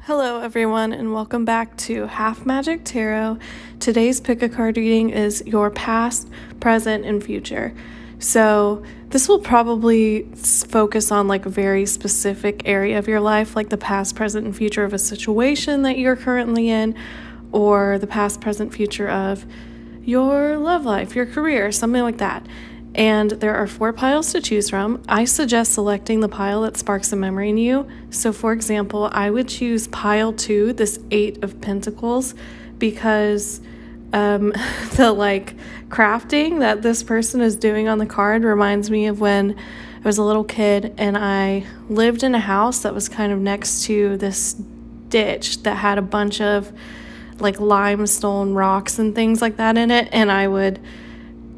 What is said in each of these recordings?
Hello everyone and welcome back to Half Magic Tarot. Today's pick a card reading is your past, present, and future. So this will probably focus on like a very specific area of your life, like the past, present, and future of a situation that you're currently in, or the past, present, future of your love life, your career, something like that. And there are 4 piles to choose from. I suggest selecting the pile that sparks a memory in you. So for example, I would choose pile 2, this 8 of Pentacles, because the like crafting that this person is doing on the card reminds me of when I was a little kid and I lived in a house that was kind of next to this ditch that had a bunch of like limestone rocks and things like that in it, and I would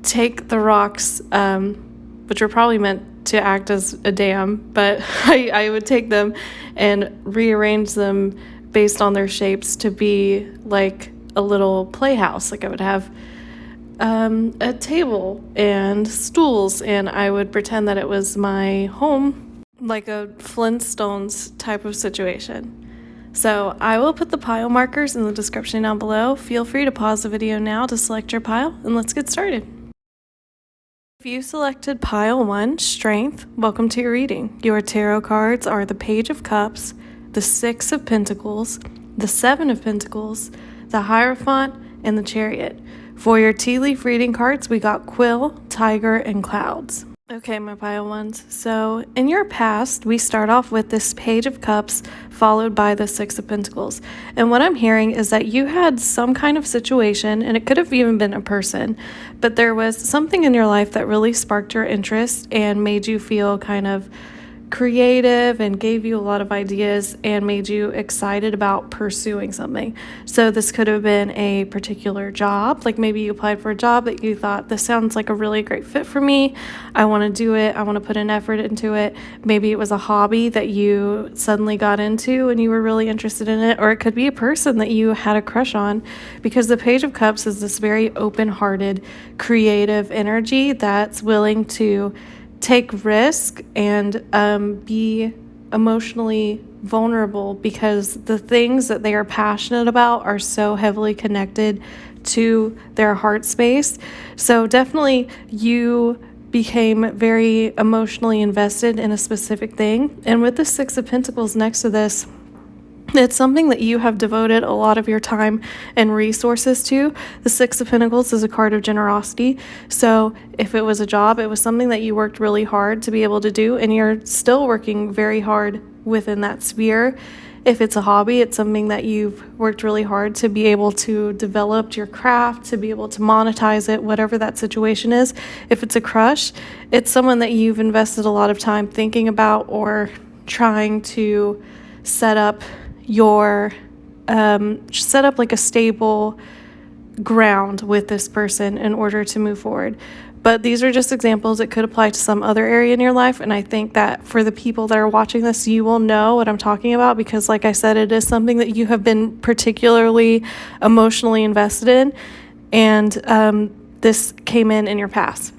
take the rocks, which were probably meant to act as a dam, but I would take them and rearrange them based on their shapes to be like a little playhouse. Like I would have a table and stools, and I would pretend that it was my home, like a Flintstones type of situation. So I will put the pile markers in the description down below. Feel free to pause the video now to select your pile, and let's get started. If you selected pile 1, Strength, welcome to your reading. Your tarot cards are the Page of Cups, the 6 of Pentacles, the 7 of Pentacles, the Hierophant, and the Chariot. For your tea leaf reading cards, we got Quill, Tiger, and Clouds. Okay, my pile ones. So in your past, we start off with this Page of Cups followed by the 6 of Pentacles. And what I'm hearing is that you had some kind of situation, and it could have even been a person, but there was something in your life that really sparked your interest and made you feel kind of creative and gave you a lot of ideas and made you excited about pursuing something. So this could have been a particular job, like maybe you applied for a job that you thought, this sounds like a really great fit for me, I want to do it, I want to put an effort into it. Maybe it was a hobby that you suddenly got into and you were really interested in it, or it could be a person that you had a crush on, because the Page of Cups is this very open-hearted, creative energy that's willing to take risk and be emotionally vulnerable, because the things that they are passionate about are so heavily connected to their heart space. So definitely you became very emotionally invested in a specific thing. And with the 6 of Pentacles next to this, it's something that you have devoted a lot of your time and resources to. The 6 of Pentacles is a card of generosity. So if it was a job, it was something that you worked really hard to be able to do, and you're still working very hard within that sphere. If it's a hobby, it's something that you've worked really hard to be able to develop your craft, to be able to monetize it, whatever that situation is. If it's a crush, it's someone that you've invested a lot of time thinking about or trying to set up like a stable ground with this person in order to move forward. But these are just examples. It could apply to some other area in your life, and I think that for the people that are watching this, you will know what I'm talking about, because like I said, it is something that you have been particularly emotionally invested in, and this came in your past.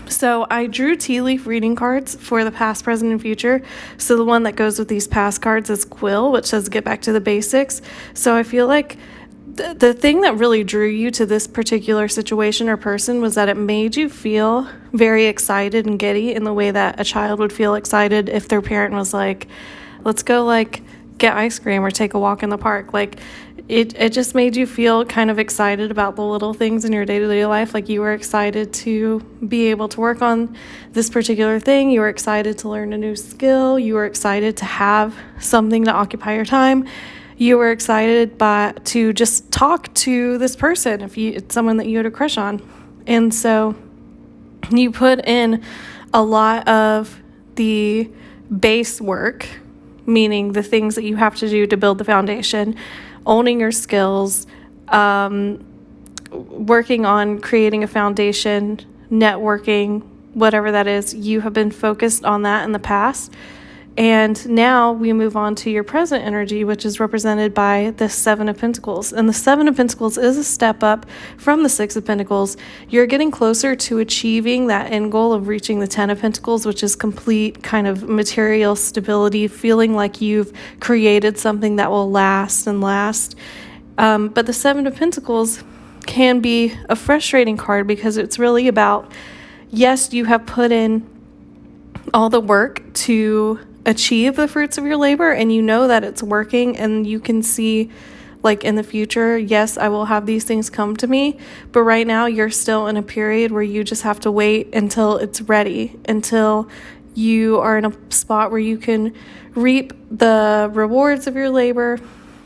So I drew tea leaf reading cards for the past, present, and future. So the one that goes with these past cards is Quill, which says get back to the basics. So I feel like the thing that really drew you to this particular situation or person was that it made you feel very excited and giddy in the way that a child would feel excited if their parent was like, let's go like get ice cream or take a walk in the park. Like it just made you feel kind of excited about the little things in your day-to-day life. Like you were excited to be able to work on this particular thing. You were excited to learn a new skill. You were excited to have something to occupy your time. You were excited to just talk to this person if it's someone that you had a crush on. And so you put in a lot of the base work, meaning the things that you have to do to build the foundation, owning your skills, working on creating a foundation, networking, whatever that is. You have been focused on that in the past. And now we move on to your present energy, which is represented by the Seven of Pentacles. And the Seven of Pentacles is a step up from the Six of Pentacles. You're getting closer to achieving that end goal of reaching the Ten of Pentacles, which is complete kind of material stability, feeling like you've created something that will last and last. But the Seven of Pentacles can be a frustrating card because it's really about, yes, you have put in all the work to achieve the fruits of your labor, and you know that it's working, and you can see like in the future, yes, I will have these things come to me, but right now you're still in a period where you just have to wait until it's ready, until you are in a spot where you can reap the rewards of your labor.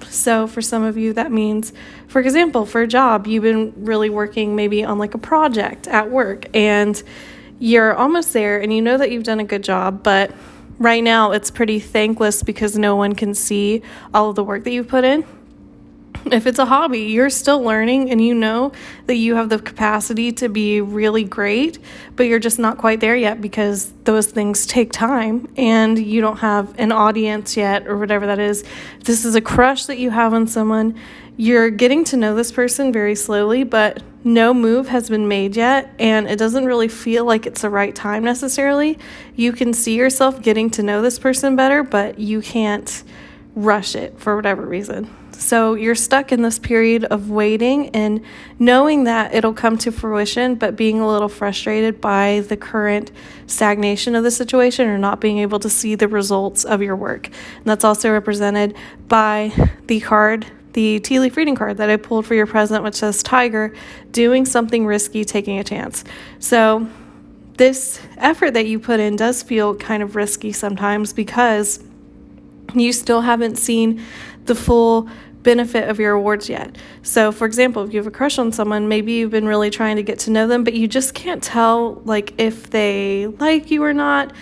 So for some of you, that means, for example, for a job, you've been really working maybe on like a project at work, and you're almost there, and you know that you've done a good job, but right now it's pretty thankless because no one can see all of the work that you've put in. If it's a hobby, you're still learning, and you know that you have the capacity to be really great, but you're just not quite there yet because those things take time and you don't have an audience yet, or whatever that is. If this is a crush that you have on someone, you're getting to know this person very slowly, but no move has been made yet, and it doesn't really feel like it's the right time necessarily. You can see yourself getting to know this person better, but you can't rush it for whatever reason. So you're stuck in this period of waiting and knowing that it'll come to fruition, but being a little frustrated by the current stagnation of the situation, or not being able to see the results of your work. And that's also represented by the card, the tea leaf reading card that I pulled for your present, which says Tiger, doing something risky, taking a chance. So this effort that you put in does feel kind of risky sometimes because you still haven't seen the full benefit of your awards yet. So for example, if you have a crush on someone, maybe you've been really trying to get to know them, but you just can't tell like if they like you or not.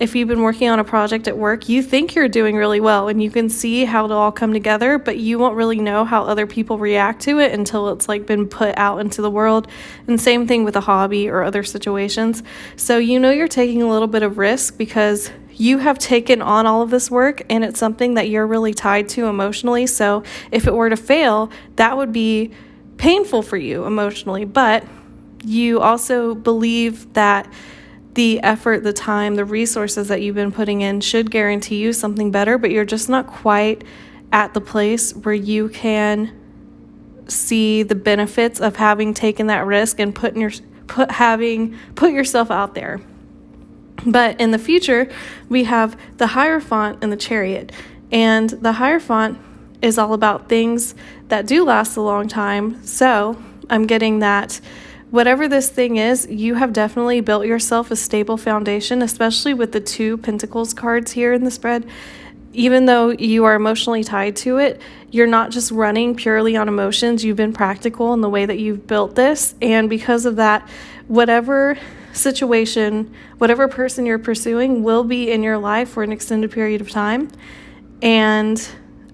If you've been working on a project at work, you think you're doing really well and you can see how it'll all come together, but you won't really know how other people react to it until it's like been put out into the world. And same thing with a hobby or other situations. So you know you're taking a little bit of risk because you have taken on all of this work and it's something that you're really tied to emotionally. So if it were to fail, that would be painful for you emotionally, but you also believe that the effort, the time, the resources that you've been putting in should guarantee you something better, but you're just not quite at the place where you can see the benefits of having taken that risk and put yourself out there. But in the future, we have the Hierophant and the Chariot. And the Hierophant is all about things that do last a long time. So I'm getting that whatever this thing is, you have definitely built yourself a stable foundation, especially with the two Pentacles cards here in the spread. Even though you are emotionally tied to it, you're not just running purely on emotions. You've been practical in the way that you've built this. And because of that, whatever situation, whatever person you're pursuing will be in your life for an extended period of time. And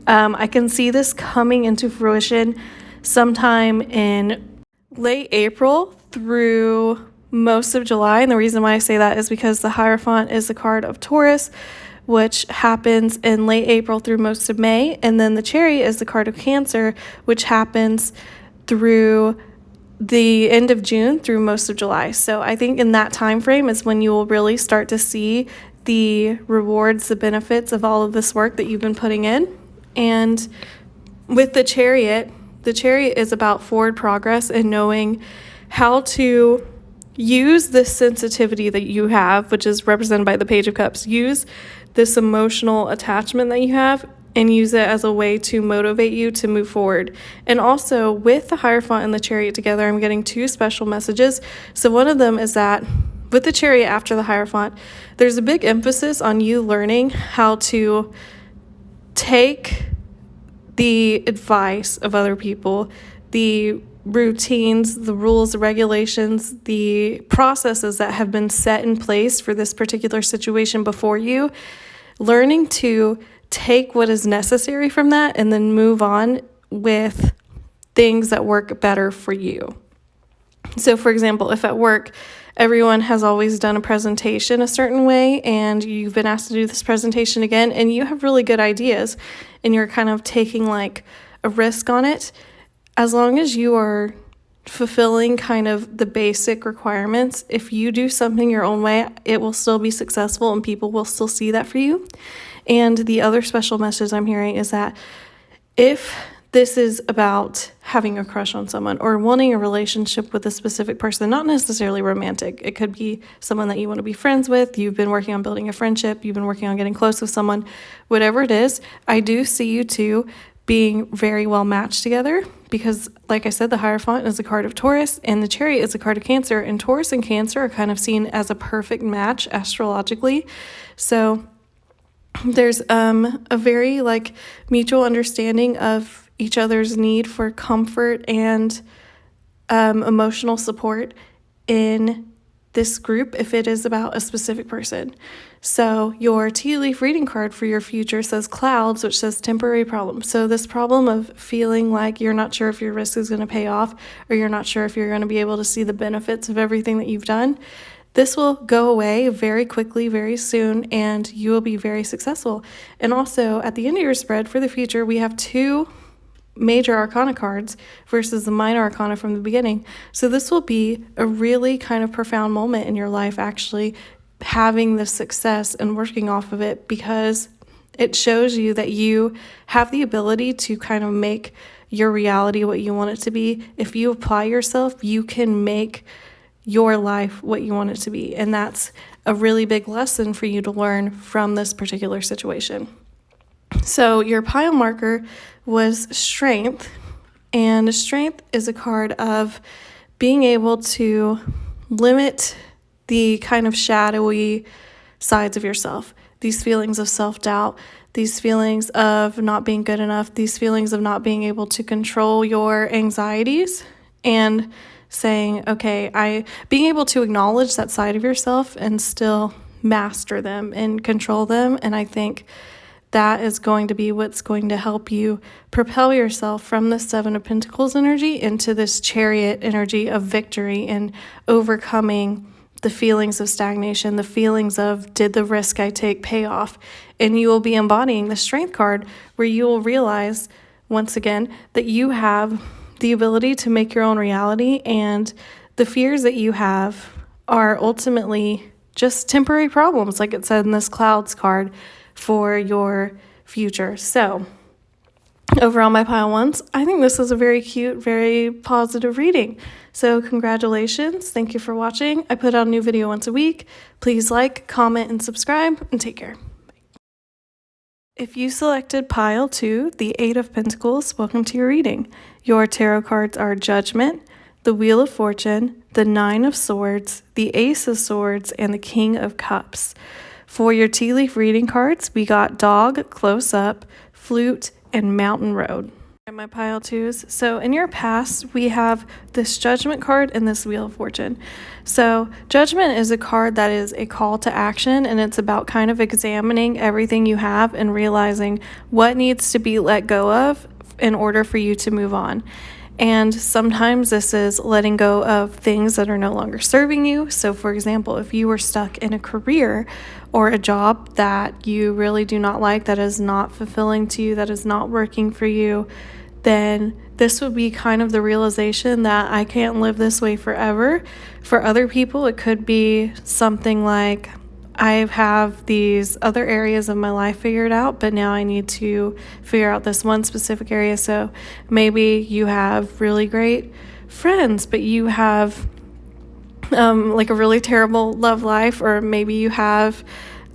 I can see this coming into fruition sometime in late April through most of July. And the reason why I say that is because the Hierophant is the card of Taurus, which happens in late April through most of May. And then the Chariot is the card of Cancer, which happens through the end of June through most of July. So I think in that time frame is when you will really start to see the rewards, the benefits of all of this work that you've been putting in. And with the Chariot is about forward progress and knowing how to use this sensitivity that you have, which is represented by the Page of Cups. Use this emotional attachment that you have and use it as a way to motivate you to move forward. And also with the Hierophant and the Chariot together, I'm getting two special messages. So one of them is that with the Chariot after the Hierophant, there's a big emphasis on you learning how to take the advice of other people, the routines, the rules, the regulations, the processes that have been set in place for this particular situation before you, learning to take what is necessary from that and then move on with things that work better for you. So for example, if at work, everyone has always done a presentation a certain way and you've been asked to do this presentation again and you have really good ideas and you're kind of taking like a risk on it, as long as you are fulfilling kind of the basic requirements, if you do something your own way, it will still be successful and people will still see that for you. And the other special message I'm hearing is that if this is about having a crush on someone or wanting a relationship with a specific person, not necessarily romantic. It could be someone that you want to be friends with. You've been working on building a friendship. You've been working on getting close with someone. Whatever it is, I do see you two being very well matched together because, like I said, the Hierophant is a card of Taurus and the Chariot is a card of Cancer. And Taurus and Cancer are kind of seen as a perfect match astrologically. So there's a very like mutual understanding of each other's need for comfort and emotional support in this group if it is about a specific person. So your tea leaf reading card for your future says clouds, which says temporary problem. So this problem of feeling like you're not sure if your risk is going to pay off or you're not sure if you're going to be able to see the benefits of everything that you've done, this will go away very quickly, very soon, and you will be very successful. And also at the end of your spread for the future, we have 2 major arcana cards versus the minor arcana from the beginning. So this will be a really kind of profound moment in your life, actually having the success and working off of it, because it shows you that you have the ability to kind of make your reality what you want it to be. If you apply yourself, you can make your life what you want it to be. And that's a really big lesson for you to learn from this particular situation. So your pile marker was strength, and strength is a card of being able to limit the kind of shadowy sides of yourself, these feelings of self-doubt, these feelings of not being good enough, these feelings of not being able to control your anxieties, and saying, okay, being able to acknowledge that side of yourself and still master them and control them. And I think that is going to be what's going to help you propel yourself from the 7 of Pentacles energy into this Chariot energy of victory and overcoming the feelings of stagnation, the feelings of, did the risk I take pay off? And you will be embodying the Strength card, where you will realize, once again, that you have the ability to make your own reality, and the fears that you have are ultimately just temporary problems, like it said in this Clouds card, for your future. So overall, my pile ones, I think this is a very cute, very positive reading. So congratulations. Thank you for watching. I put out a new video once a week. Please like, comment, and subscribe, and take care. Bye. If you selected pile 2, the 8 of Pentacles, welcome to your reading. Your tarot cards are Judgment, the Wheel of Fortune, the 9 of Swords, the Ace of Swords, and the King of Cups. For your tea leaf reading cards, we got Dog, Close Up, Flute, and Mountain Road. My pile 2s. So in your past, we have this Judgment card and this Wheel of Fortune. So Judgment is a card that is a call to action, and it's about kind of examining everything you have and realizing what needs to be let go of in order for you to move on. And sometimes this is letting go of things that are no longer serving you. So for example, if you were stuck in a career or a job that you really do not like, that is not fulfilling to you, that is not working for you, then this would be kind of the realization that I can't live this way forever. For other people, it could be something like, I have these other areas of my life figured out, but now I need to figure out this one specific area. So maybe you have really great friends, but you have like a really terrible love life, or maybe you have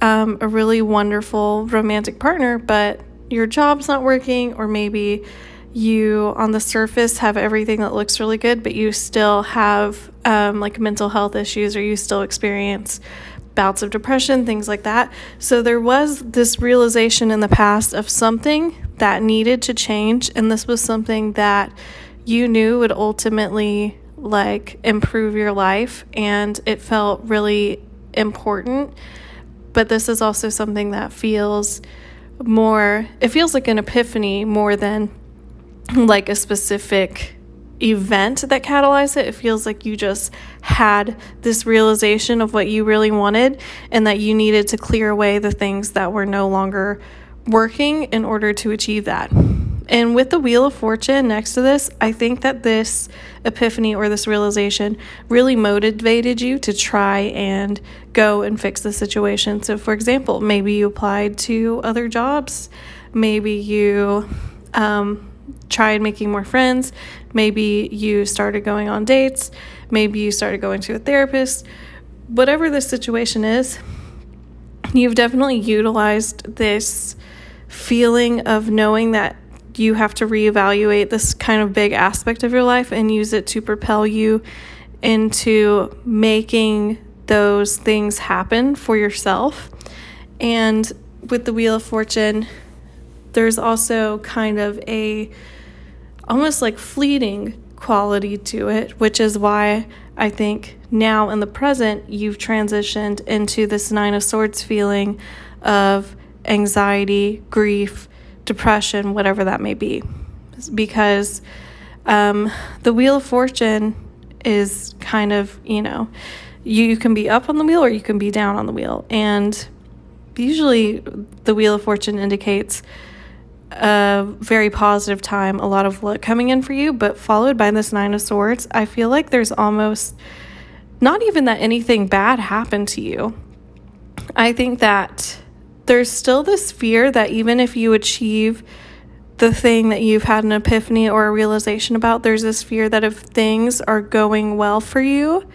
a really wonderful romantic partner, but your job's not working, or maybe you on the surface have everything that looks really good, but you still have like mental health issues, or you still experience bouts of depression, things like that. So there was this realization in the past of something that needed to change, and this was something that you knew would ultimately like improve your life, and it felt really important. But this is also something that feels more, it feels like an epiphany more than like a specific event that catalyzed it. It feels like you just had this realization of what you really wanted and that you needed to clear away the things that were no longer working in order to achieve that. And with the Wheel of Fortune next to this, I think that this epiphany or this realization really motivated you to try and go and fix the situation. So, for example, maybe you applied to other jobs, maybe you tried making more friends, maybe you started going on dates, maybe you started going to a therapist. Whatever the situation is, you've definitely utilized this feeling of knowing that you have to reevaluate this kind of big aspect of your life and use it to propel you into making those things happen for yourself. And with the Wheel of Fortune, there's also kind of a almost like fleeting quality to it, which is why I think now in the present you've transitioned into this Nine of Swords feeling of anxiety, grief, depression, whatever that may be. Because the Wheel of Fortune is kind of, you can be up on the wheel or you can be down on the wheel. And usually the Wheel of Fortune indicates a very positive time, a lot of luck coming in for you, but followed by this Nine of Swords, I feel like there's almost not even that anything bad happened to you. I think that there's still this fear that even if you achieve the thing that you've had an epiphany or a realization about, there's this fear that if things are going well for you,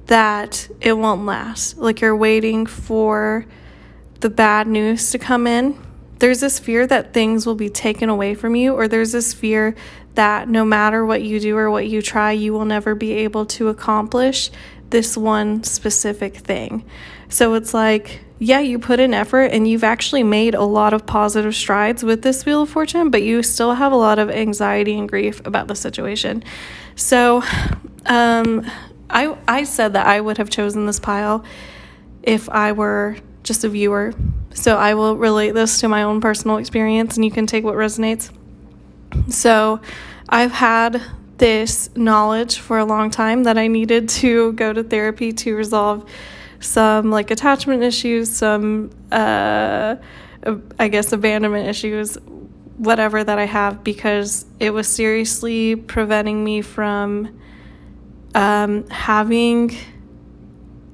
that it won't last. Like you're waiting for the bad news to come in. There's this fear that things will be taken away from you, or there's this fear that no matter what you do or what you try, you will never be able to accomplish this one specific thing. So it's like, yeah, you put in effort and you've actually made a lot of positive strides with this Wheel of Fortune, but you still have a lot of anxiety and grief about the situation. So I said that I would have chosen this pile if I were just a viewer. So I will relate this to my own personal experience and you can take what resonates. So I've had this knowledge for a long time that I needed to go to therapy to resolve some like attachment issues, some I guess abandonment issues, whatever that I have, because it was seriously preventing me from having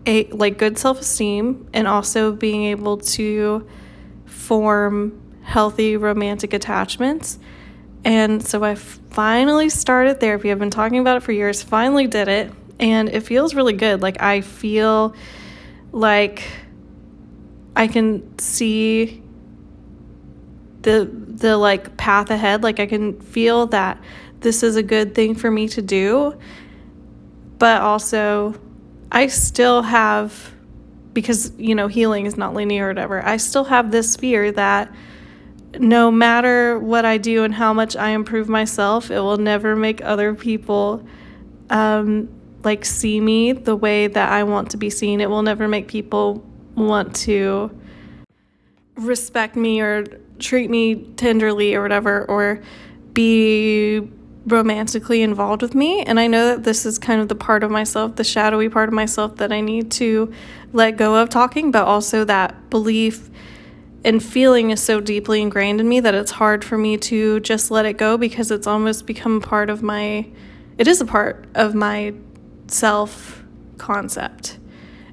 a like good self-esteem and also being able to form healthy romantic attachments. And so I finally started therapy. I've been talking about it for years, finally did it, and it feels really good. Like I feel like I can see the like path ahead. Like I can feel that this is a good thing for me to do, but also I still have, because healing is not linear or whatever, I still have this fear that no matter what I do and how much I improve myself, it will never make other people like see me the way that I want to be seen. It will never make people want to respect me or treat me tenderly or whatever, or be romantically involved with me. And I know that this is kind of the part of myself, the shadowy part of myself that I need to let go of talking, but also that belief and feeling is so deeply ingrained in me that it's hard for me to just let it go, because it's almost become it is a part of my self-concept.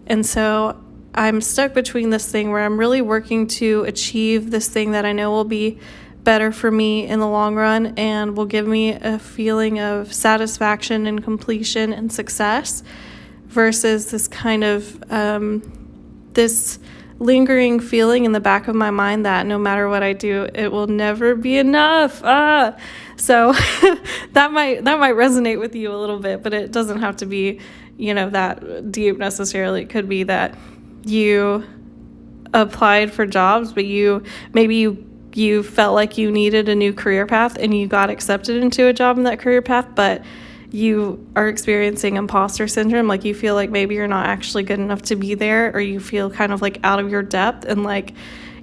And so I'm stuck between this thing where I'm really working to achieve this thing that I know will be better for me in the long run and will give me a feeling of satisfaction and completion and success, versus this kind of this lingering feeling in the back of my mind that no matter what I do, it will never be enough. So that might resonate with you a little bit, but it doesn't have to be, that deep necessarily. It could be that you applied for jobs, but you felt like you needed a new career path and you got accepted into a job in that career path, but you are experiencing imposter syndrome. Like you feel like maybe you're not actually good enough to be there, or you feel kind of like out of your depth and like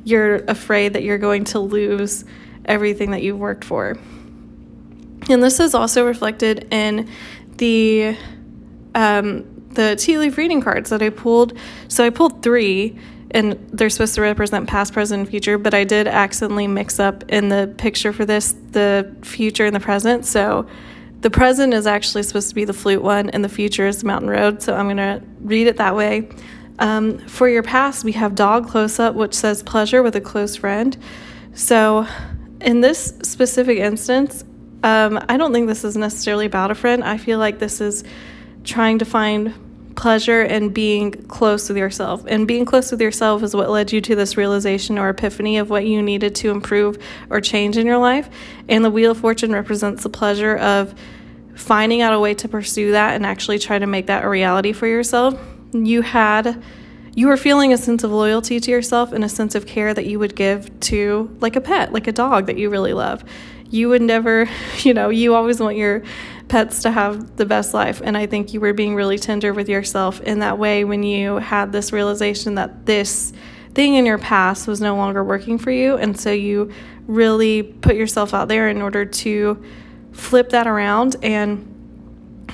you're afraid that you're going to lose everything that you've worked for. And this is also reflected in the tea leaf reading cards that I pulled. So I pulled 3, and they're supposed to represent past, present, and future, but I did accidentally mix up in the picture for this the future and the present. So the present is actually supposed to be the flute one, and the future is the mountain road. So I'm going to read it that way. For your past, we have dog close-up, which says pleasure with a close friend. So in this specific instance, I don't think this is necessarily about a friend. I feel like this is trying to find pleasure in being close with yourself. And being close with yourself is what led you to this realization or epiphany of what you needed to improve or change in your life. And the Wheel of Fortune represents the pleasure of finding out a way to pursue that and actually try to make that a reality for yourself. You were feeling a sense of loyalty to yourself and a sense of care that you would give to like a pet, like a dog that you really love. You would never, you always want your pets to have the best life. And I think you were being really tender with yourself in that way when you had this realization that this thing in your past was no longer working for you. And so you really put yourself out there in order to flip that around and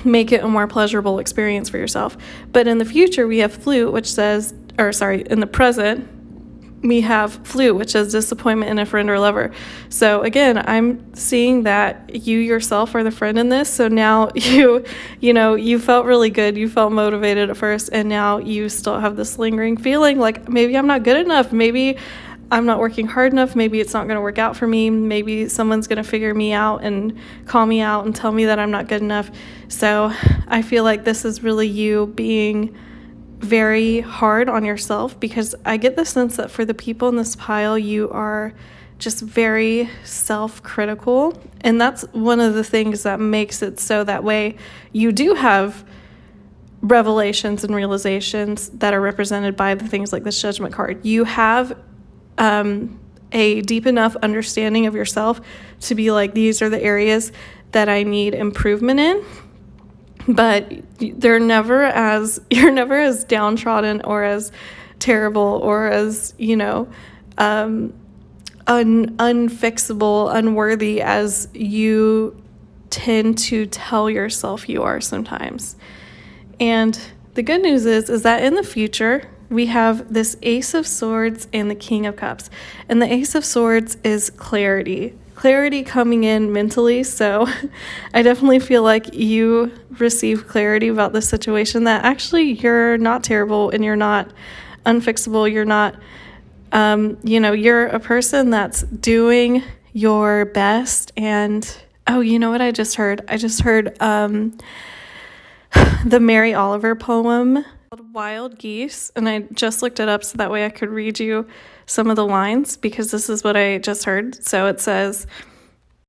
make it a more pleasurable experience for yourself. But in the future, we have flute, which says, in the present, we have flute, which says disappointment in a friend or lover. So again, I'm seeing that you yourself are the friend in this. So now you felt really good. You felt motivated at first, and now you still have this lingering feeling like maybe I'm not good enough. Maybe I'm not working hard enough. Maybe it's not going to work out for me. Maybe someone's going to figure me out and call me out and tell me that I'm not good enough. So I feel like this is really you being very hard on yourself, because I get the sense that for the people in this pile, you are just very self-critical. And that's one of the things that makes it so that way. You do have revelations and realizations that are represented by the things like this Judgment card. You have a deep enough understanding of yourself to be like, these are the areas that I need improvement in. But you're never as downtrodden or as terrible or as, unfixable, unworthy as you tend to tell yourself you are sometimes. And the good news is that in the future, we have this Ace of Swords and the King of Cups. And the Ace of Swords is clarity coming in mentally. So I definitely feel like you receive clarity about this situation, that actually you're not terrible and you're not unfixable. You're not, you're a person that's doing your best. And, oh, you know what I just heard? I just heard the Mary Oliver poem called Wild Geese, and I just looked it up so that way I could read you some of the lines, because this is what I just heard. So it says,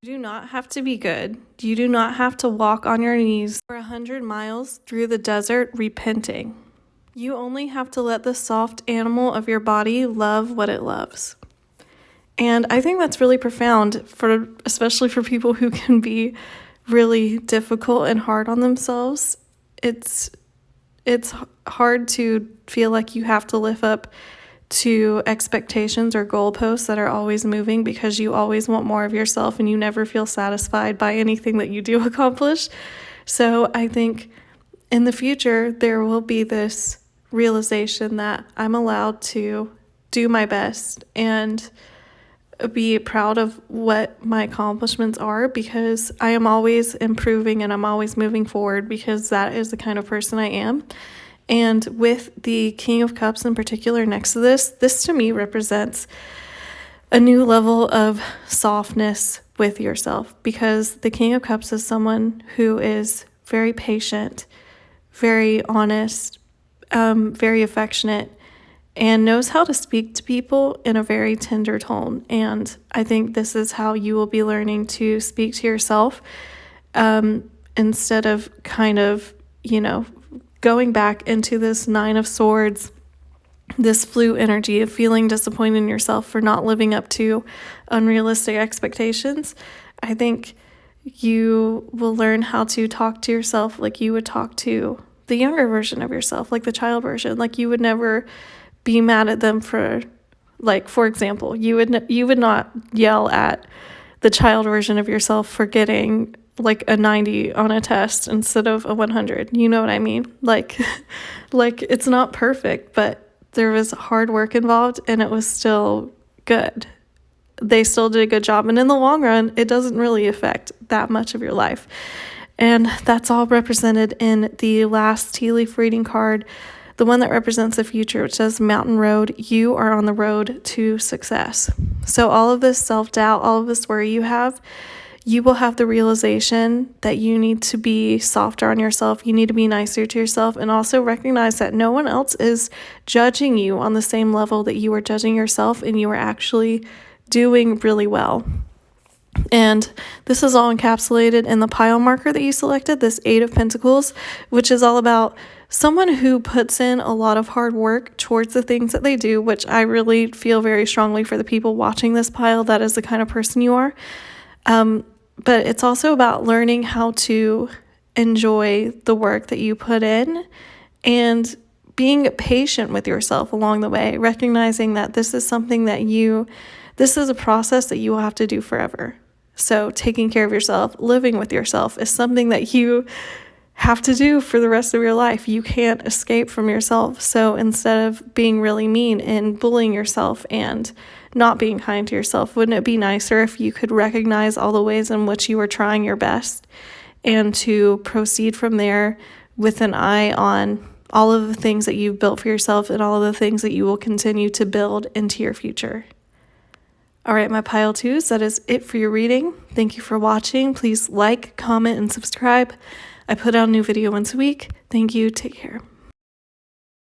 "You do not have to be good. You do not have to walk on your knees for 100 miles through the desert repenting. You only have to let the soft animal of your body love what it loves." And I think that's really profound, especially for people who can be really difficult and hard on themselves. It's hard to feel like you have to live up to expectations or goalposts that are always moving, because you always want more of yourself and you never feel satisfied by anything that you do accomplish. So I think in the future, there will be this realization that I'm allowed to do my best and be proud of what my accomplishments are, because I am always improving and I'm always moving forward, because that is the kind of person I am. And with the King of Cups in particular next to this to me represents a new level of softness with yourself, because the King of Cups is someone who is very patient, very honest, very affectionate, and knows how to speak to people in a very tender tone. And I think this is how you will be learning to speak to yourself, instead of kind of, going back into this Nine of Swords, this flute energy of feeling disappointed in yourself for not living up to unrealistic expectations. I think you will learn how to talk to yourself like you would talk to the younger version of yourself, like the child version. Like you would never be mad at them for example, you would not yell at the child version of yourself for getting like a 90 on a test instead of a 100. You know what I mean? Like it's not perfect, but there was hard work involved and it was still good. They still did a good job. And in the long run, it doesn't really affect that much of your life. And that's all represented in the last tea leaf reading card, the one that represents the future, which says Mountain Road. You are on the road to success. So all of this self-doubt, all of this worry you have, you will have the realization that you need to be softer on yourself. You need to be nicer to yourself, and also recognize that no one else is judging you on the same level that you are judging yourself, and you are actually doing really well. And this is all encapsulated in the pile marker that you selected, this 8 of Pentacles, which is all about someone who puts in a lot of hard work towards the things that they do, which I really feel very strongly for the people watching this pile. That is the kind of person you are. But it's also about learning how to enjoy the work that you put in and being patient with yourself along the way, recognizing that this is something that this is a process that you will have to do forever. So taking care of yourself, living with yourself is something that you have to do for the rest of your life. You can't escape from yourself. So instead of being really mean and bullying yourself and not being kind to yourself, wouldn't it be nicer if you could recognize all the ways in which you are trying your best and to proceed from there with an eye on all of the things that you've built for yourself and all of the things that you will continue to build into your future? All right, my pile twos, that is it for your reading. Thank you for watching. Please like, comment, and subscribe. I put out a new video once a week. Thank you. Take care.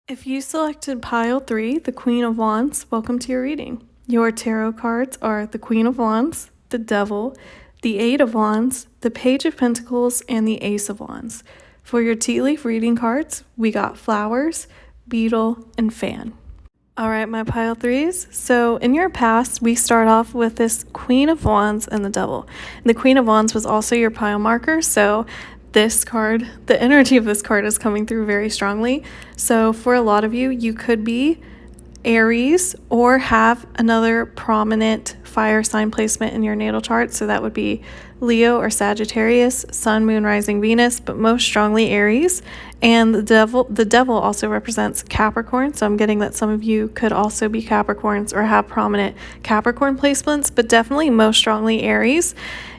If you selected pile 3, the Queen of Wands, welcome to your reading. Your tarot cards are the Queen of Wands, the Devil, the 8 of Wands, the Page of Pentacles, and the Ace of Wands. For your tea leaf reading cards, we got Flowers, Beetle, and Fan. All right, my pile threes. So in your past, we start off with this Queen of Wands and the Devil. And the Queen of Wands was also your pile marker. So this card, the energy of this card is coming through very strongly. So for a lot of you, you could be Aries or have another prominent fire sign placement in your natal chart. So that would be Leo or Sagittarius, Sun, Moon, Rising, Venus, but most strongly Aries. And the devil also represents Capricorn. So I'm getting that some of you could also be Capricorns or have prominent Capricorn placements, but definitely most strongly Aries.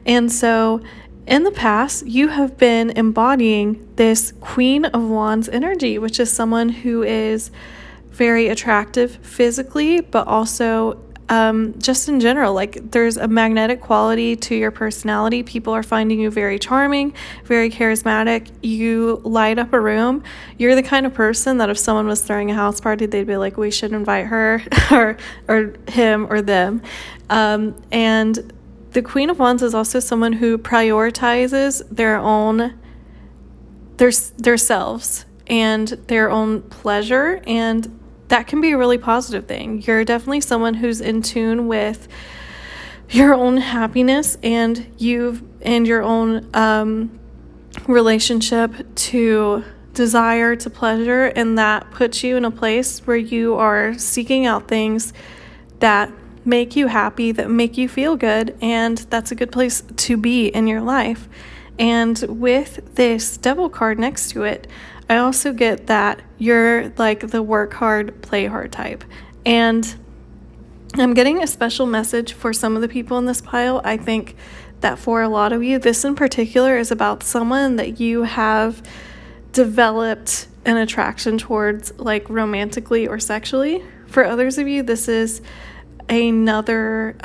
And so in the past, you have been embodying this Queen of Wands energy, which is someone who is very attractive physically, but also just in general, like there's a magnetic quality to your personality. People are finding you very charming, very charismatic. You light up a room. You're the kind of person that if someone was throwing a house party, they'd be like, we should invite her or him or them. And the Queen of Wands is also someone who prioritizes their selves and their own pleasure, and that can be a really positive thing. You're definitely someone who's in tune with your own happiness and your own relationship to desire, to pleasure, and that puts you in a place where you are seeking out things that make you happy, that make you feel good, and that's a good place to be in your life. And with this Devil card next to it, I also get that you're like the work hard, play hard type. And I'm getting a special message for some of the people in this pile. I think that for a lot of you, this in particular is about someone that you have developed an attraction towards, like romantically or sexually. For others of you, this is another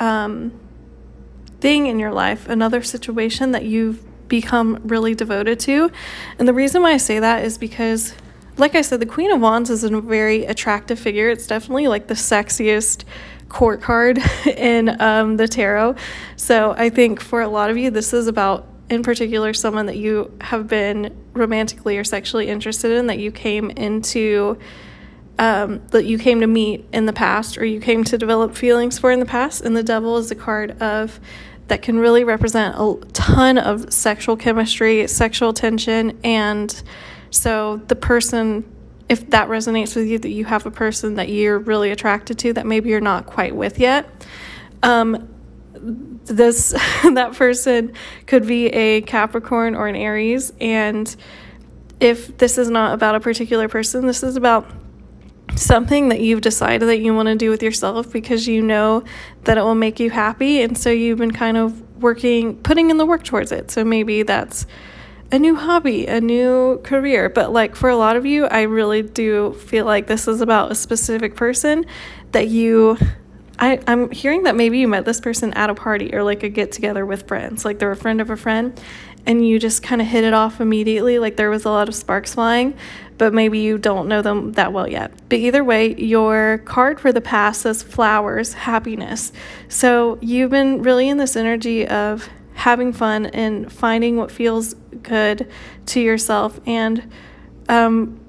thing in your life, another situation that you've become really devoted to. And the reason why I say that is because, like I said, the Queen of Wands is a very attractive figure. It's definitely like the sexiest court card in the tarot. So I think for a lot of you, this is about, in particular, someone that you have been romantically or sexually interested in, that you came into that you came to meet in the past, or you came to develop feelings for in the past. And the Devil is a card that can really represent a ton of sexual chemistry, sexual tension. And so the person, if that resonates with you, that you have a person that you're really attracted to that maybe you're not quite with yet, this that person could be a Capricorn or an Aries. And if this is not about a particular person, this is about something that you've decided that you want to do with yourself because you know that it will make you happy. And so you've been kind of putting in the work towards it. So maybe that's a new hobby, a new career. But like for a lot of you, I really do feel like this is about a specific person that I'm hearing that maybe you met this person at a party or like a get together with friends, like they're a friend of a friend, and you just kind of hit it off immediately. Like there was a lot of sparks flying, but maybe you don't know them that well yet. But either way, your card for the past says flowers, happiness. So you've been really in this energy of having fun and finding what feels good to yourself and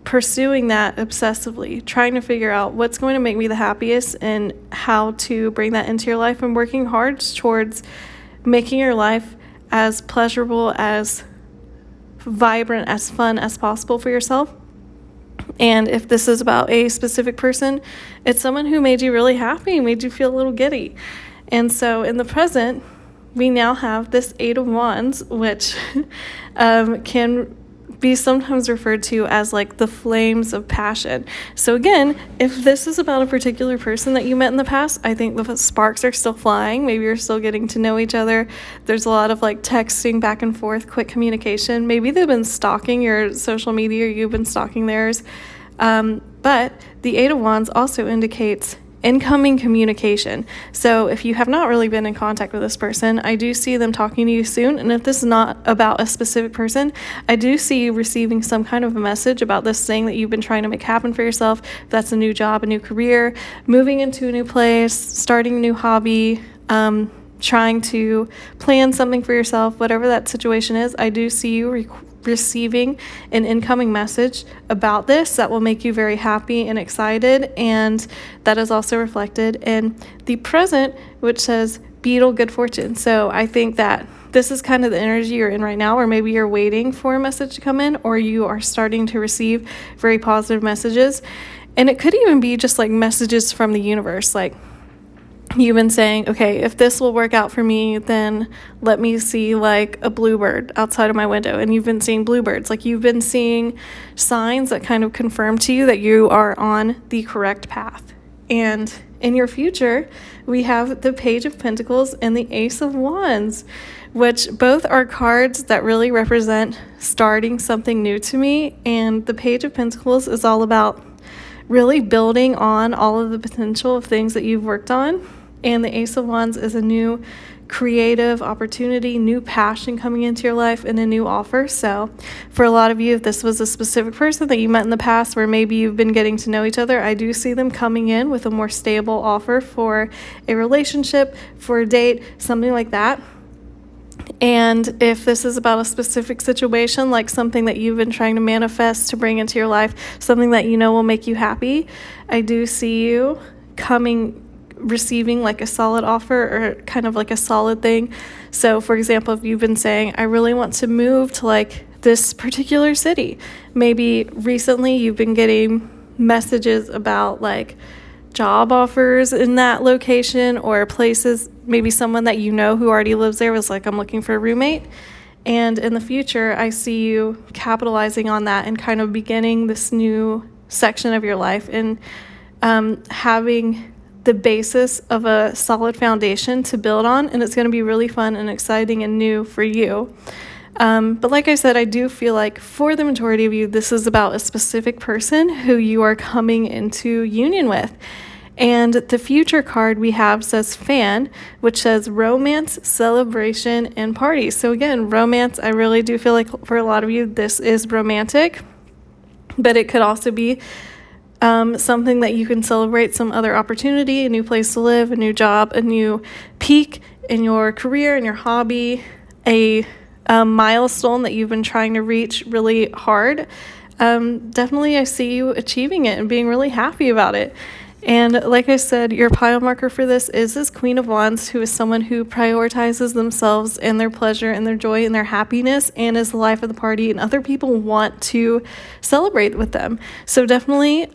pursuing that obsessively, trying to figure out what's going to make me the happiest and how to bring that into your life, and working hard towards making your life as pleasurable, as vibrant, as fun as possible for yourself. And if this is about a specific person, it's someone who made you really happy, made you feel a little giddy. And so in the present, we now have this 8 of Wands, which can be sometimes referred to as like the flames of passion. So again, if this is about a particular person that you met in the past, I think the sparks are still flying. Maybe you're still getting to know each other. There's a lot of like texting back and forth, quick communication. Maybe they've been stalking your social media or you've been stalking theirs. But the 8 of Wands also indicates incoming communication. So if you have not really been in contact with this person, I do see them talking to you soon. And if this is not about a specific person, I do see you receiving some kind of a message about this thing that you've been trying to make happen for yourself. If that's a new job, a new career, moving into a new place, starting a new hobby, trying to plan something for yourself, whatever that situation is, I do see you receiving an incoming message about this that will make you very happy and excited. And that is also reflected in the present, which says beetle, good fortune. So I think that this is kind of the energy you're in right now, or maybe you're waiting for a message to come in, or you are starting to receive very positive messages. And it could even be just like messages from the universe, like you've been saying, okay, if this will work out for me, then let me see like a bluebird outside of my window. And you've been seeing bluebirds. Like you've been seeing signs that kind of confirm to you that you are on the correct path. And in your future, we have the Page of Pentacles and the Ace of Wands, which both are cards that really represent starting something new to me. And the Page of Pentacles is all about really building on all of the potential of things that you've worked on. And the Ace of Wands is a new creative opportunity, new passion coming into your life, and a new offer. So for a lot of you, if this was a specific person that you met in the past where maybe you've been getting to know each other, I do see them coming in with a more stable offer for a relationship, for a date, something like that. And if this is about a specific situation, like something that you've been trying to manifest to bring into your life, something that you know will make you happy, I do see you receiving like a solid offer or kind of like a solid thing. So for example, if you've been saying, I really want to move to like this particular city, maybe recently you've been getting messages about like job offers in that location or places, maybe someone that you know who already lives there was like, I'm looking for a roommate. And in the future, I see you capitalizing on that and kind of beginning this new section of your life and having the basis of a solid foundation to build on. And it's going to be really fun and exciting and new for you. But like I said, I do feel like for the majority of you, this is about a specific person who you are coming into union with. And the future card we have says fan, which says romance, celebration, and party. So again, romance, I really do feel like for a lot of you, this is romantic, but it could also be something that you can celebrate, some other opportunity, a new place to live, a new job, a new peak in your career, in your hobby, a milestone that you've been trying to reach really hard. Definitely I see you achieving it and being really happy about it. And like I said, your pile marker for this is this Queen of Wands, who is someone who prioritizes themselves and their pleasure and their joy and their happiness and is the life of the party, and other people want to celebrate with them. So definitely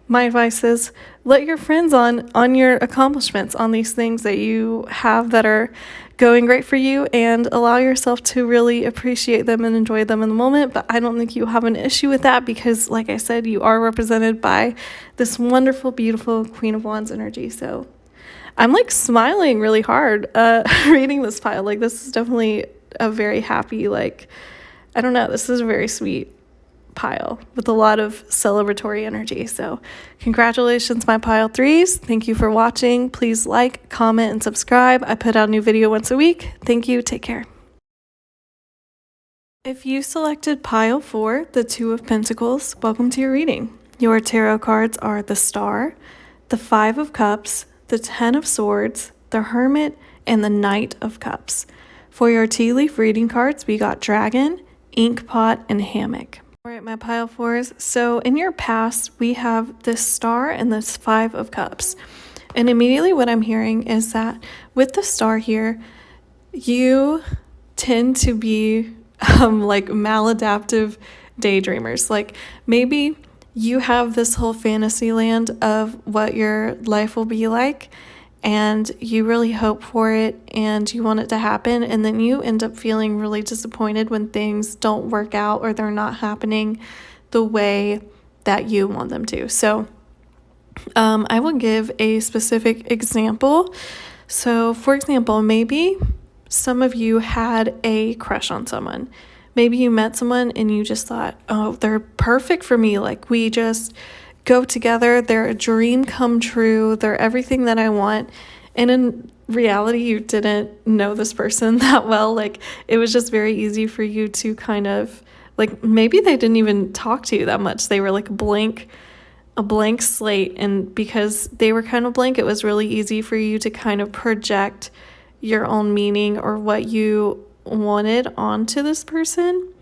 my advice is let your friends on your accomplishments, on these things that you have that are going great for you, and allow yourself to really appreciate them and enjoy them in the moment. But I don't think you have an issue with that because, like I said, you are represented by this wonderful, beautiful Queen of Wands energy. So I'm like smiling really hard reading this pile. Like, this is definitely a very happy, like, I don't know, this is a very sweet pile with a lot of celebratory energy. So congratulations, my pile threes. Thank you for watching. Please like, comment, and subscribe. I put out a new video once a week. Thank you. Take care. If you selected pile 4, the Two of Pentacles, welcome to your reading. Your tarot cards are the Star, the Five of Cups, the Ten of Swords, the Hermit, and the Knight of Cups. For your tea leaf reading cards, we got Dragon, Inkpot, and Hammock. All right, my pile 4s. So in your past, we have this Star and this Five of Cups. And immediately what I'm hearing is that with the Star here, you tend to be like maladaptive daydreamers. Like, maybe you have this whole fantasy land of what your life will be like, and you really hope for it and you want it to happen, and then you end up feeling really disappointed when things don't work out or they're not happening the way that you want them to. So I will give a specific example. So for example, maybe some of you had a crush on someone. Maybe you met someone and you just thought, oh, they're perfect for me. Like, we just go together. They're a dream come true. They're everything that I want. And in reality, you didn't know this person that well. Like, it was just very easy for you to kind of, like, maybe they didn't even talk to you that much. They were like a blank slate. And because they were kind of blank, it was really easy for you to kind of project your own meaning or what you wanted onto this person.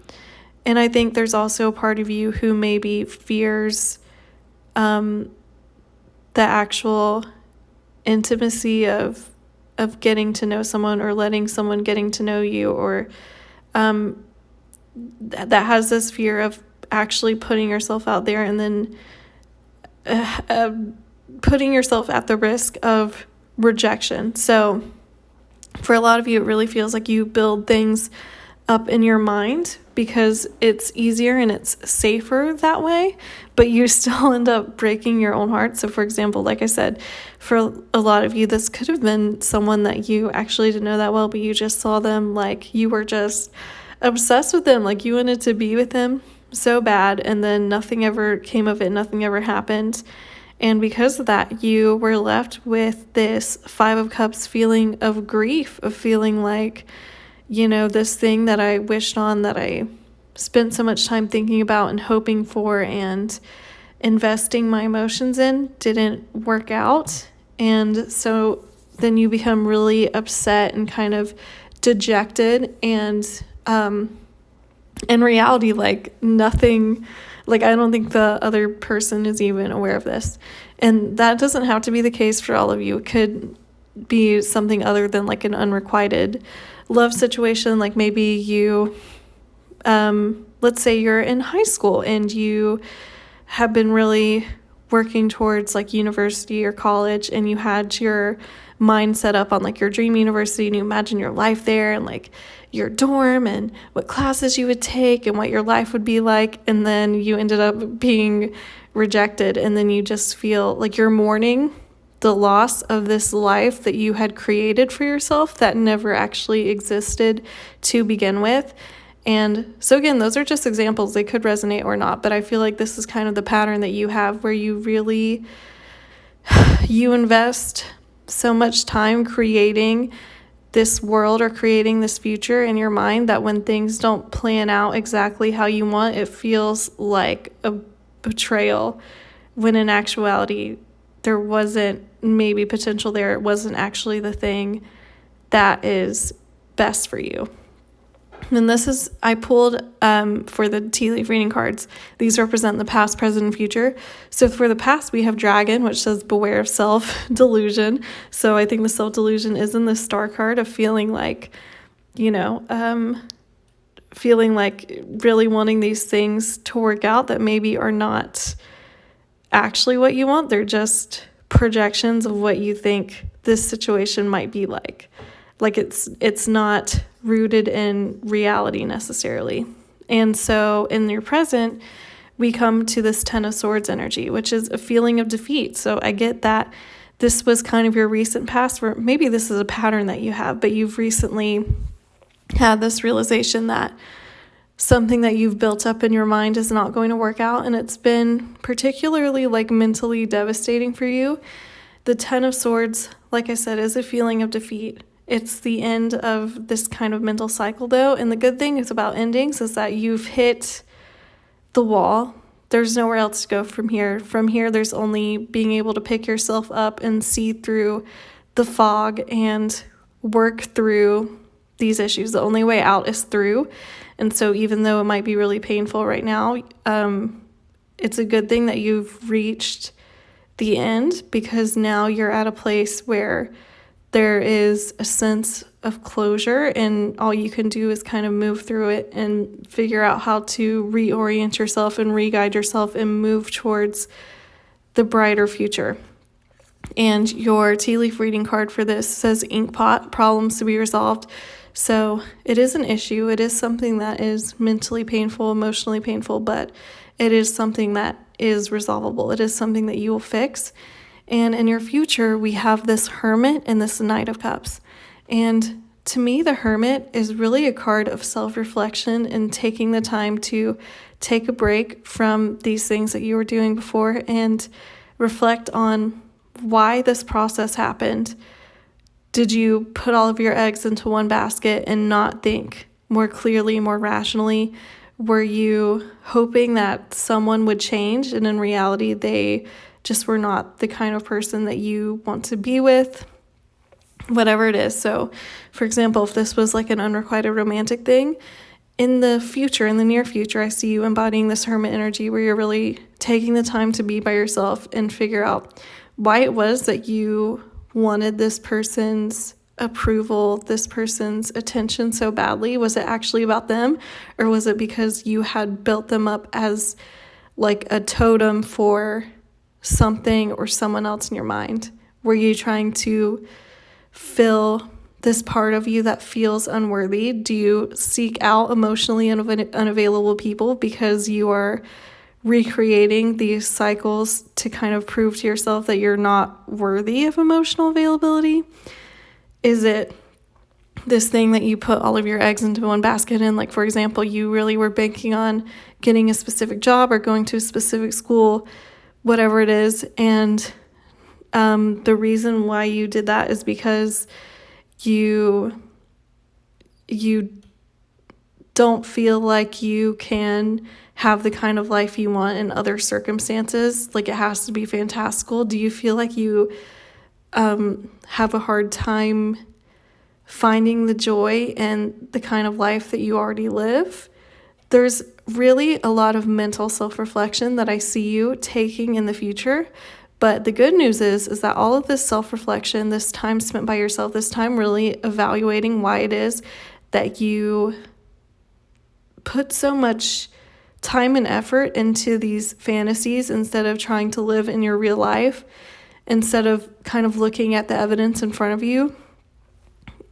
And I think there's also a part of you who maybe fears the actual intimacy of getting to know someone or letting someone getting to know you, or that has this fear of actually putting yourself out there and then putting yourself at the risk of rejection. So for a lot of you, it really feels like you build things up in your mind because it's easier and it's safer that way, but you still end up breaking your own heart. So for example, like I said, for a lot of you, this could have been someone that you actually didn't know that well, but you just saw them, like, you were just obsessed with them, like you wanted to be with them so bad, and then nothing ever came of it, nothing ever happened. And because of that, you were left with this Five of Cups feeling of grief, of feeling like, you know, this thing that I wished on, that I spent so much time thinking about and hoping for and investing my emotions in, didn't work out. And so then you become really upset and kind of dejected, and in reality, like, nothing, like, I don't think the other person is even aware of this. And that doesn't have to be the case for all of you. It could be something other than like an unrequited love situation. Like, maybe you, let's say you're in high school and you have been really working towards like university or college, and you had your mind set up on like your dream university, and you imagine your life there and like your dorm and what classes you would take and what your life would be like, and then you ended up being rejected, and then you just feel like you're mourning the loss of this life that you had created for yourself that never actually existed to begin with. And so again, those are just examples. They could resonate or not, but I feel like this is kind of the pattern that you have, where you really, you invest so much time creating this world or creating this future in your mind that when things don't plan out exactly how you want, it feels like a betrayal, when in actuality there wasn't maybe potential there. It wasn't actually the thing that is best for you. And this is, I pulled for the tea leaf reading cards. These represent the past, present, and future. So for the past, we have Dragon, which says beware of self-delusion. So I think the self-delusion is in the Star card of feeling like, you know, feeling like really wanting these things to work out that maybe are not actually what you want. They're just projections of what you think this situation might be like. Like it's not rooted in reality necessarily. And so in your present, we come to this Ten of Swords energy, which is a feeling of defeat. So I get that this was kind of your recent past, where maybe this is a pattern that you have, but you've recently had this realization that something that you've built up in your mind is not going to work out, and it's been particularly like mentally devastating for you. The Ten of Swords, like I said, is a feeling of defeat. It's the end of this kind of mental cycle, though, and the good thing is about endings is that you've hit the wall. There's nowhere else to go from here. From here, there's only being able to pick yourself up and see through the fog and work through these issues. The only way out is through. And so even though it might be really painful right now, it's a good thing that you've reached the end, because now you're at a place where there is a sense of closure, and all you can do is kind of move through it and figure out how to reorient yourself and re-guide yourself and move towards the brighter future. And your tea leaf reading card for this says Inkpot, problems to be resolved. So it is an issue. It is something that is mentally painful, emotionally painful, but it is something that is resolvable. It is something that you will fix. And in your future, we have this Hermit and this Knight of Cups. And to me, the Hermit is really a card of self-reflection and taking the time to take a break from these things that you were doing before and reflect on why this process happened. Did you put all of your eggs into one basket and not think more clearly, more rationally? Were you hoping that someone would change, and in reality, they just were not the kind of person that you want to be with? Whatever it is. So, for example, if this was like an unrequited romantic thing, in the future, in the near future, I see you embodying this Hermit energy where you're really taking the time to be by yourself and figure out why it was that you wanted this person's approval, this person's attention so badly. Was it actually about them, or was it because you had built them up as like a totem for something or someone else in your mind? Were you trying to fill this part of you that feels unworthy? Do you seek out emotionally unavailable people because you are recreating these cycles to kind of prove to yourself that you're not worthy of emotional availability? Is it this thing that you put all of your eggs into one basket in? Like, for example, you really were banking on getting a specific job or going to a specific school, whatever it is, and the reason why you did that is because you don't feel like you can have the kind of life you want in other circumstances. Like, it has to be fantastical. Do you feel like you have a hard time finding the joy in the kind of life that you already live? There's really a lot of mental self-reflection that I see you taking in the future. But the good news is that all of this self-reflection, this time spent by yourself, this time really evaluating why it is that you put so much time and effort into these fantasies instead of trying to live in your real life, instead of kind of looking at the evidence in front of you.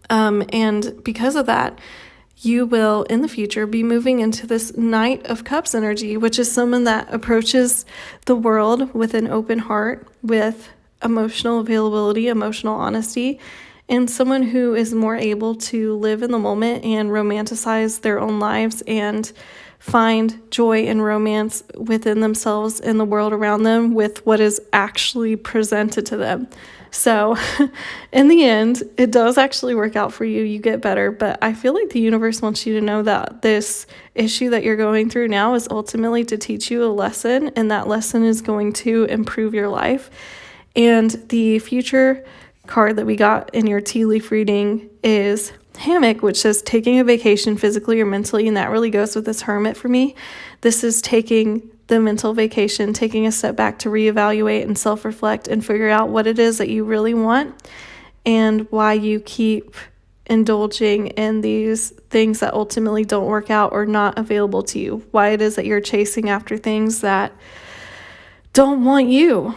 And because of that, you will, in the future, be moving into this Knight of Cups energy, which is someone that approaches the world with an open heart, with emotional availability, emotional honesty, and someone who is more able to live in the moment and romanticize their own lives and find joy and romance within themselves and the world around them with what is actually presented to them. So in the end, it does actually work out for you. You get better. But I feel like the universe wants you to know that this issue that you're going through now is ultimately to teach you a lesson, and that lesson is going to improve your life. And the future card that we got in your tea leaf reading is Hammock, which says taking a vacation physically or mentally, and that really goes with this Hermit for me. This is taking the mental vacation, taking a step back to reevaluate and self-reflect and figure out what it is that you really want and why you keep indulging in these things that ultimately don't work out or not available to you, why it is that you're chasing after things that don't want you,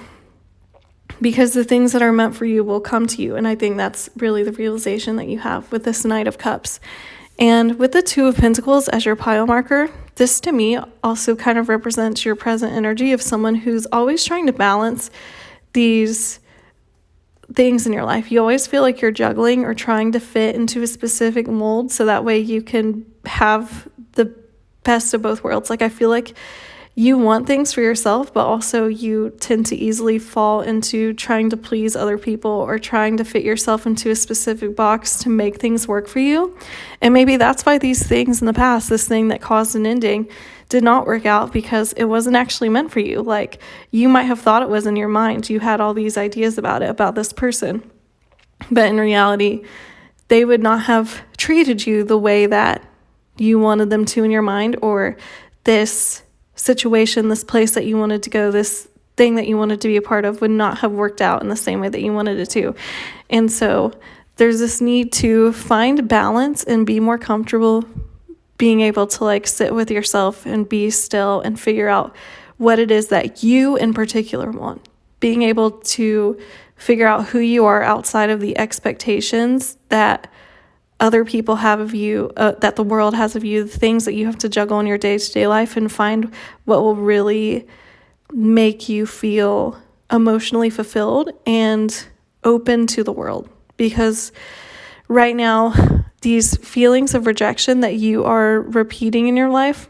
because the things that are meant for you will come to you. And I think that's really the realization that you have with this Knight of Cups. And with the Two of Pentacles as your pile marker, this to me also kind of represents your present energy of someone who's always trying to balance these things in your life. You always feel like you're juggling or trying to fit into a specific mold so that way you can have the best of both worlds. Like, I feel like you want things for yourself, but also you tend to easily fall into trying to please other people or trying to fit yourself into a specific box to make things work for you. And maybe that's why these things in the past, this thing that caused an ending, did not work out, because it wasn't actually meant for you. Like, you might have thought it was in your mind. You had all these ideas about it, about this person. But in reality, they would not have treated you the way that you wanted them to in your mind, or this situation, this place that you wanted to go, this thing that you wanted to be a part of would not have worked out in the same way that you wanted it to. And so there's this need to find balance and be more comfortable being able to like sit with yourself and be still and figure out what it is that you in particular want. Being able to figure out who you are outside of the expectations that other people have of you, that the world has of you, the things that you have to juggle in your day-to-day life, and find what will really make you feel emotionally fulfilled and open to the world. Because right now, these feelings of rejection that you are repeating in your life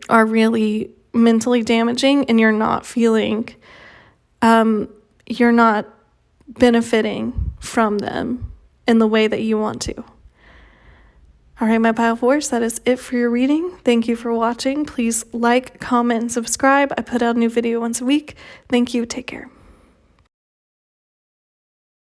are really mentally damaging, and you're not feeling, you're not benefiting from them in the way that you want to. All right, my pile force, that is it for your reading. Thank you for watching. Please like, comment, and subscribe. I put out a new video once a week. Thank you. Take care.